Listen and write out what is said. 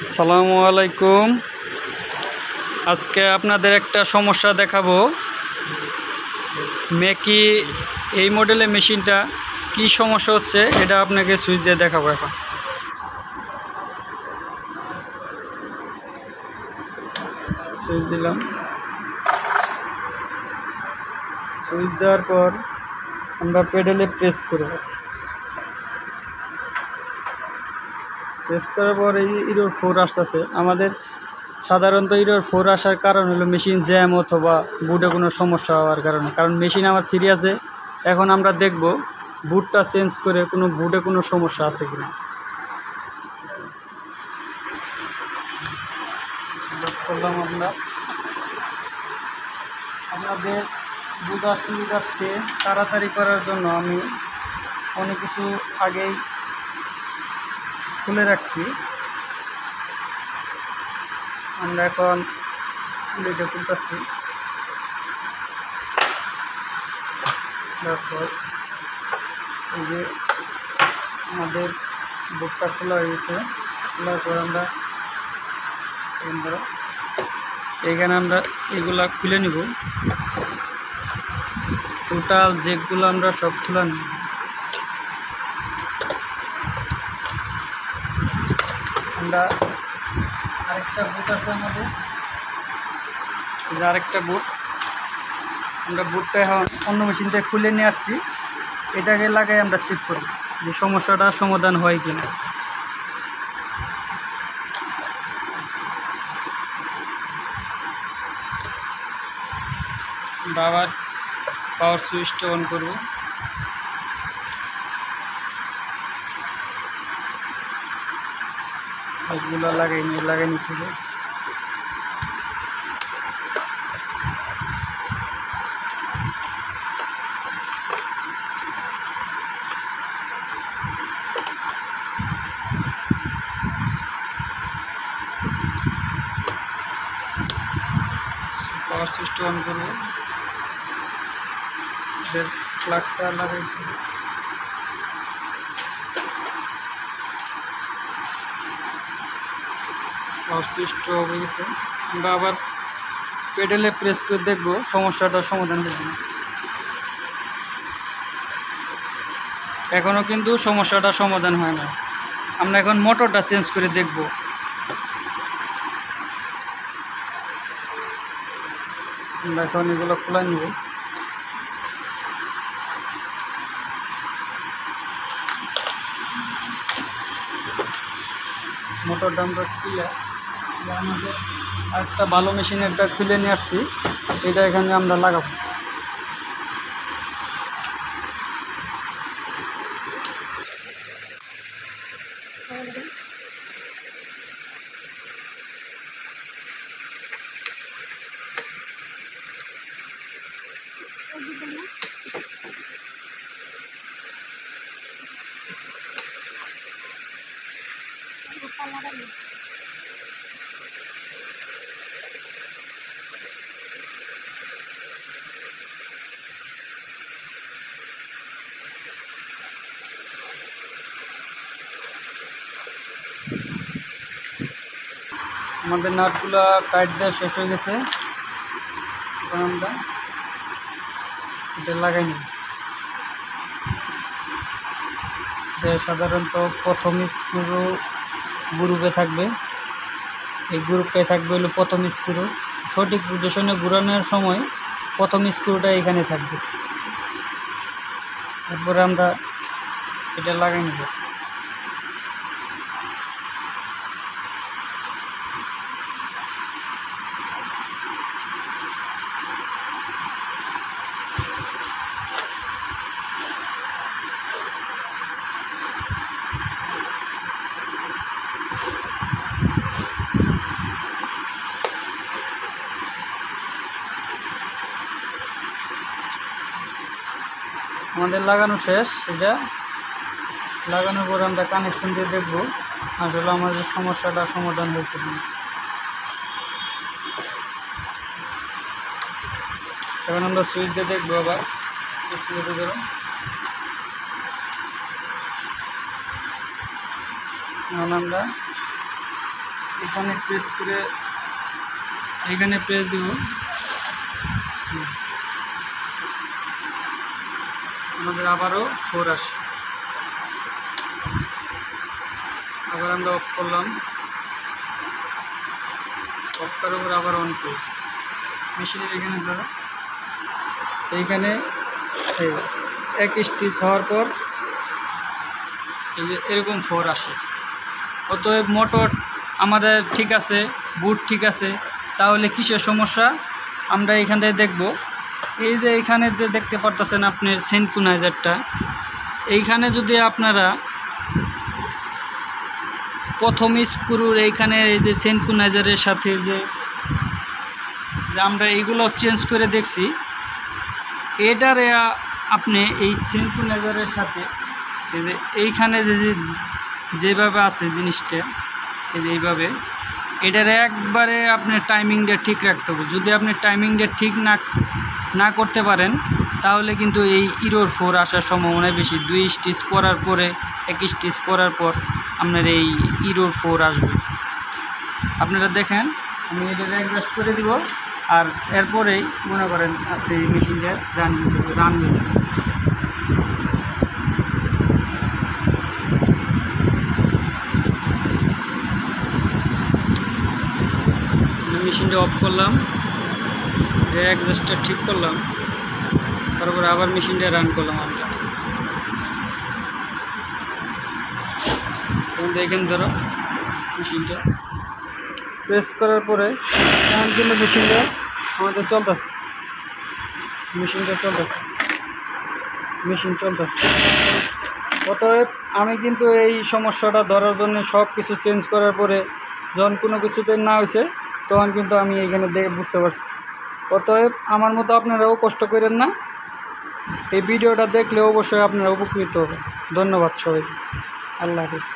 আসসালামু আলাইকুম। আজকে আপনাদের একটা সমস্যা দেখাবো। মেকি এই মডেলের মেশিনটা কি সমস্যা হচ্ছে এটা আপনাকে সুইচ দিয়ে দেখাবো। এখন সুইচ দিলাম, সুইচ দেওয়ার পর আমরা পেডেলে প্রেস করব। প্রেস করার পর এই ইরোর 4 আসতেছে। আমাদের সাধারণত ইরোর 4 আসার কারণ হলো মেশিন জ্যাম অথবা বুটে কোনো সমস্যা হওয়ার কারণে। কারণ মেশিন আমার ফ্রি আছে। এখন আমরা দেখব বুটটা চেঞ্জ করে কোনো বুটে কোনো সমস্যা আছে কিনা। করলাম আমরা আপনাদের বুঝার সুবিধার্থে তাড়াতাড়ি করার জন্য আমি অনেক কিছু আগেই খুলে রাখছি। আমরা এখন খুলে খুলতেছি। তারপর এই যে আমাদের বুকটা খোলা হয়েছে। খোলার পর আমরা এইখানে আমরা এগুলা খুলে নিব। টোটাল জেকগুলো আমরা সব খুলে নিব। আমরা আরেকটা বুট আছে আমাদের, আরেকটা বুট। আমরা বুটটা এখন অন্য মেশিন থেকে খুলে নিয়ে আসছি। এটাকে লাগাই আমরা চেক করি যে সমস্যাটা সমাধান হয় কিনা। আমরা আবার পাওয়ার সুইচটা অন করব। এগুলো লাগাই নিতে হবে। পাওয়ার সুইচটা অন করবো, প্লাগটা লাগাই পাওয়ার সুইচটা হয়ে গেছে। আমরা আবার পেডেলে প্রেস করে দেখব সমস্যাটা সমাধান হয়েছে না। এখনও কিন্তু সমস্যাটা সমাধান হয় না। আমরা এখন মোটরটা চেঞ্জ করে দেখব। আমরা এখন এগুলো খোলা নিব। মোটরটা আমরা খুলে আমাদের আরেকটা ভালো মেশিন একটা খুলে নিয়ে আসছি। এটা এখানে আমরা লাগাবো। আমাদের নাটগুলো টাইট দেওয়া শেষ হয়ে গেছে। এখন আমরা এটা লাগাই নিই। সাধারণত প্রথম স্ক্রু গ্রুপে থাকবে। এই গ্রুপে থাকবে হলো প্রথম স্ক্রু। সঠিক রোটেশনে ঘুরানোর সময় প্রথম স্ক্রুটা এখানে থাকবে। তারপরে আমরা এটা লাগাই নেব। আমাদের লাগানো শেষ। এটা লাগানোর পর আমরা কানেকশন দিয়ে দেখব আসলে আমাদের সমস্যাটা সমাধান হয়েছে কিনা। এখন আমরা সুইচ দিয়ে দেখবো। আবার স্পিডে ধরো। এখন আমরা এখানে প্রেস করে এখানে প্রেস দেব। আমাদের আবারও 4 আসে। আবার আমরা অফ করলাম, অফ করার পর আবার অন করি। মেশিনের এখানে ধরো এইখানে এক স্টিচ হওয়ার পর এই যে এরকম 4 আসে। অতএব মোটর আমাদের ঠিক আছে, বুট ঠিক আছে, তাহলে কিসের সমস্যা আমরা এখান থেকে দেখব। এই যে এইখানে দেখতে পারতেছেন আপনার সিনক্রোনাইজারটা, এইখানে যদি আপনারা প্রথম স্ক্রুর এইখানে এই যে সিনক্রোনাইজারের সাথে যে আমরা এইগুলো চেঞ্জ করে দেখছি, এটারে আপনি এই সিনক্রোনাইজারের সাথে এই যে এইখানে যেভাবে আছে জিনিসটা এই যে এইভাবে, এটার একবারে আপনি টাইমিংটা ঠিক রাখতে হবে। যদি আপনি টাইমিংটা ঠিক না করতে পারেন তাহলে কিন্তু এই ইরোর 4 আসার সম্ভাবনা বেশি। 2 স্টিচ পরার পরে 1 স্টিচ পরার পর আপনার এই ইরোর 4 আসবে। আপনারা দেখেন আমি এটা অ্যাডজাস্ট করে দিব, আর এরপরেই মনে করেন আপনি মেশিনটা রান হয়ে যাবে। মেশিনটা অফ করলাম, অ্যাডজাস্টটা ঠিক করলাম, তারপরে আবার মেশিনটা রান করলাম। আমরা দেখেন ধরো মেশিনটা প্রেস করার পরে এখন কিন্তু মেশিনটা আমাদের চলতেছে, মেশিন চলতেছে। অতএব আমি কিন্তু এই সমস্যাটা ধরার জন্য সব কিছু চেঞ্জ করার পরে যখন কোনো কিছুতে না হয়েছে তখন কিন্তু আমি এইখানে দেখে বুঝতে পারছি। অতএব আমার মতো আপনারাও কষ্ট করেন না, এই ভিডিওটা দেখলে অবশ্যই আপনারা উপকৃত হবে। ধন্যবাদ সবাইকে, আল্লাহ হাফেজ।